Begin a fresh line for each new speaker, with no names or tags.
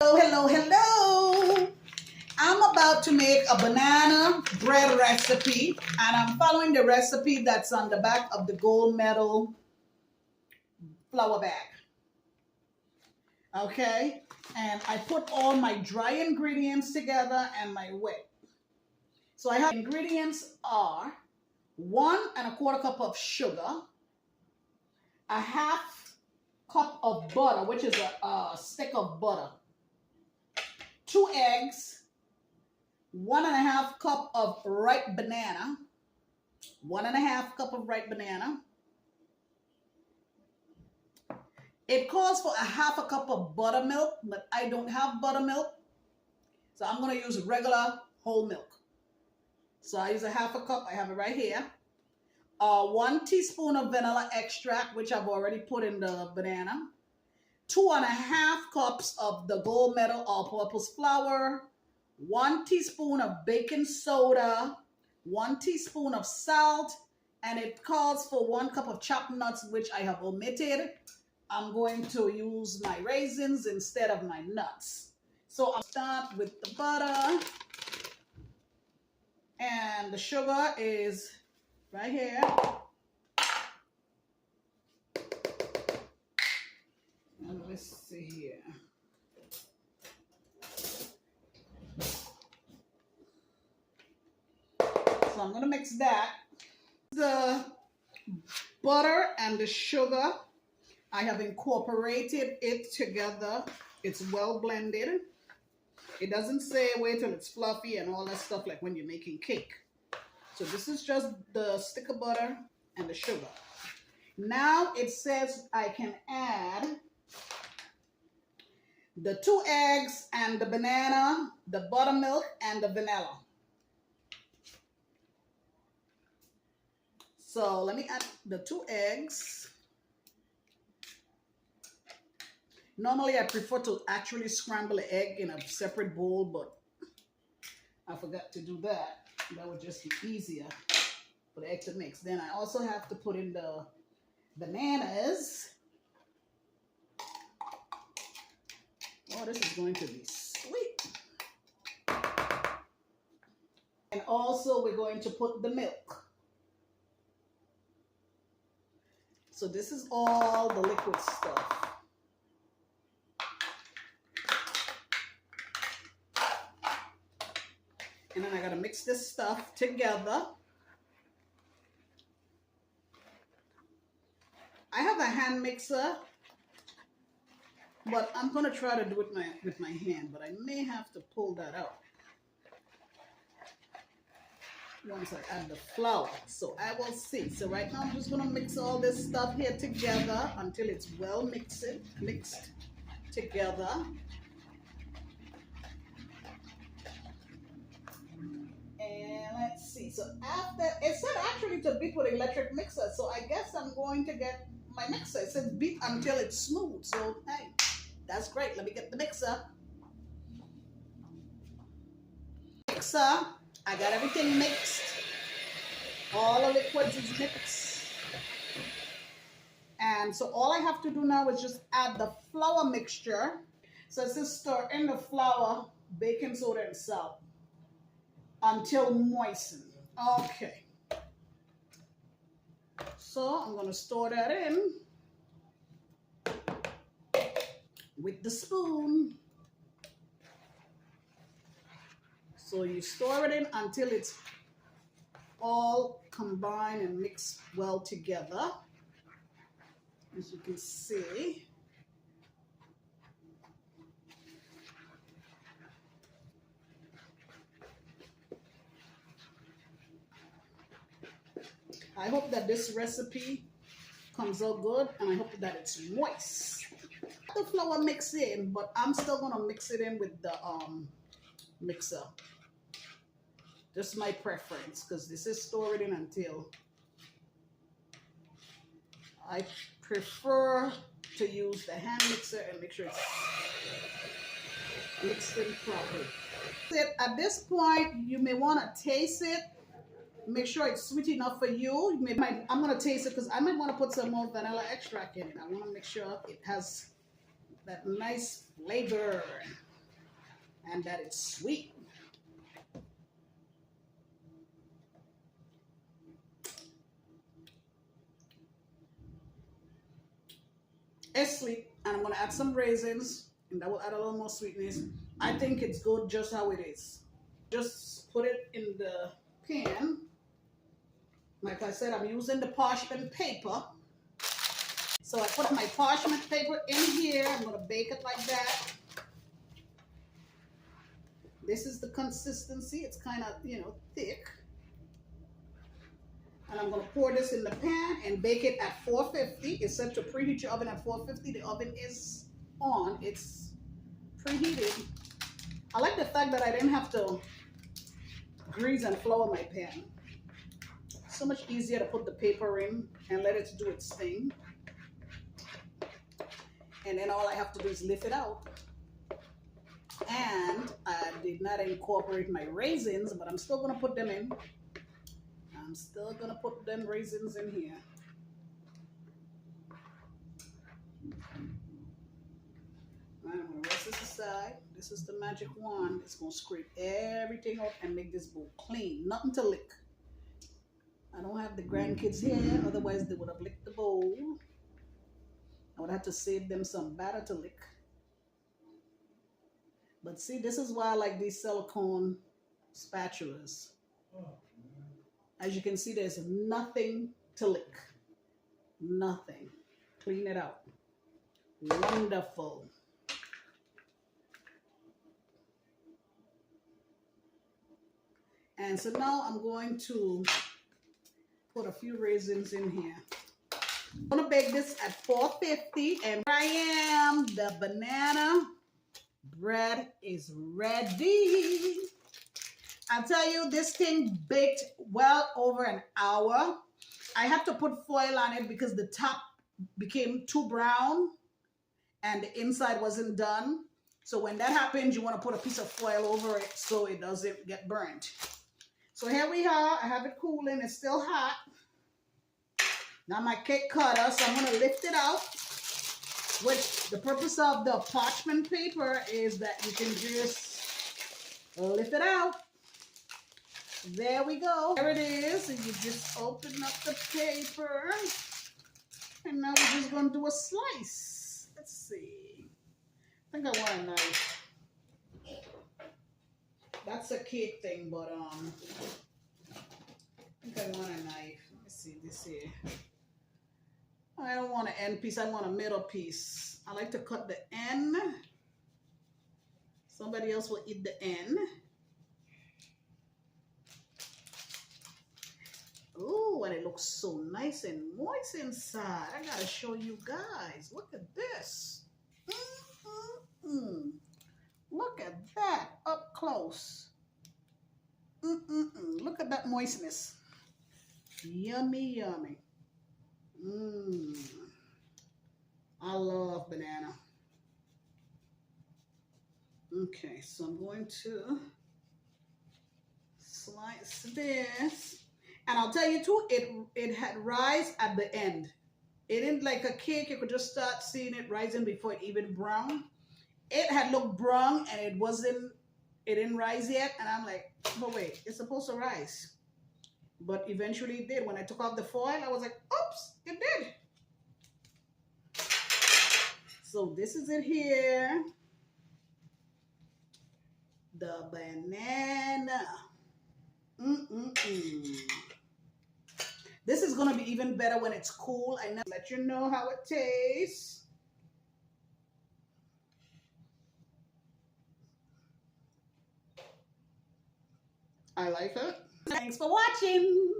Hello. I'm about to make a banana bread recipe, and I'm following the recipe that's on the back of the gold medal flour bag. Okay, and I put all my dry ingredients together and my wet. So I have ingredients are 1¼ cup of sugar, a half cup of butter, which is a stick of butter, 2 eggs, 1½ cup of ripe banana, 1½ cup of ripe banana. It calls for a half a cup of buttermilk, but I don't have buttermilk, so I'm going to use regular whole milk. So I use a half a cup. I have it right here. 1 teaspoon of vanilla extract, which I've already put in the banana. 2½ cups of the gold medal all-purpose flour. 1 teaspoon of baking soda, 1 teaspoon of salt, and it calls for 1 cup of chopped nuts, which I have omitted. I'm going to use my raisins instead of my nuts. So I'll start with the butter, and the sugar is right here. And let's see here. So I'm going to mix that. The butter and the sugar, I have incorporated it together. It's well blended. It doesn't say wait till it's fluffy and all that stuff like when you're making cake. So this is just the stick of butter and the sugar. Now it says I can add the 2 eggs and the banana, the buttermilk, and the vanilla. So let me add the 2 eggs. Normally I prefer to actually scramble the egg in a separate bowl, but I forgot to do that. That would just be easier for the egg to mix. Then I also have to put in the bananas. Oh, this is going to be sweet. And also we're going to put the milk. So this is all the liquid stuff. And then I gotta mix this stuff together. I have a hand mixer, but I'm gonna try to do it with my hand, but I may have to pull that out once I add the flour. So I will see. So right now I'm just gonna mix all this stuff here together until it's well mixed together. And let's see. So after, it said actually to beat with electric mixer, so I guess I'm going to get my mixer. It says beat until it's smooth. So hey, that's great. Let me get the mixer. I got everything mixed. All the liquids is mixed. And so all I have to do now is just add the flour mixture. So it says stir in the flour, baking soda, and salt until moistened. Okay. So I'm going to store that in with the spoon. So you store it in until it's all combined and mixed well together. As you can see. I hope that this recipe comes out good, and I hope that it's moist. The flour mix in, but I'm still gonna mix it in with the mixer. Just my preference, because this is stored in until. I prefer to use the hand mixer and make sure it's mixed in properly. At this point, you may want to taste it. Make sure it's sweet enough for you. I'm going to taste it because I might want to put some more vanilla extract in it. I want to make sure it has that nice flavor. and that it's sweet. It's sweet, and I'm gonna add some raisins, and that will add a little more sweetness. I think it's good just how it is. Just put it in the pan. Like I said, I'm using the parchment paper. So I put my parchment paper in here. I'm gonna bake it like that. This is the consistency. It's kind of, thick. And I'm gonna pour this in the pan and bake it at 450. It's set to preheat your oven at 450. The oven is on. It's preheated. I like the fact that I didn't have to grease and flour my pan. So much easier to put the paper in and let it do its thing. And then all I have to do is lift it out. And I did not incorporate my raisins, but I'm still gonna put them in. I'm still gonna put them raisins in here. All right, I'm gonna rest this aside. This is the magic wand. It's gonna scrape everything out and make this bowl clean. Nothing to lick. I don't have the grandkids here, otherwise they would have licked the bowl. I would have to save them some batter to lick. But see, this is why I like these silicone spatulas. As you can see, there's nothing to lick. Nothing. Clean it out. Wonderful. And so now I'm going to put a few raisins in here. I'm gonna bake this at 450, and here I am. The banana bread is ready. I'll tell you, this thing baked well over an hour. I had to put foil on it because the top became too brown and the inside wasn't done. So when that happens, you want to put a piece of foil over it so it doesn't get burnt. So here we are. I have it cooling. It's still hot. Now my cake cutter, so I'm going to lift it out. Which the purpose of the parchment paper is that you can just lift it out. There we go. There it is. And you just open up the paper. And now we're just going to do a slice. Let's see. I think I want a knife. That's a cake thing, but I think I want a knife. Let me see this here. I don't want an end piece. I want a middle piece. I like to cut the end. Somebody else will eat the end. Oh, and it looks so nice and moist inside. I gotta show you guys. Look at this. Look at that up close. Look at that moistness. Yummy, yummy. I love banana. Okay, so I'm going to slice this. And I'll tell you too, it had rise at the end. It didn't like a cake, you could just start seeing it rising before it even brown. It had looked brown and it didn't rise yet. And I'm like, but wait, it's supposed to rise. But eventually it did. When I took off the foil, I was like, oops, it did. So this is it here. The banana. This is going to be even better when it's cool. I never let you know how it tastes. I like it. Thanks for watching.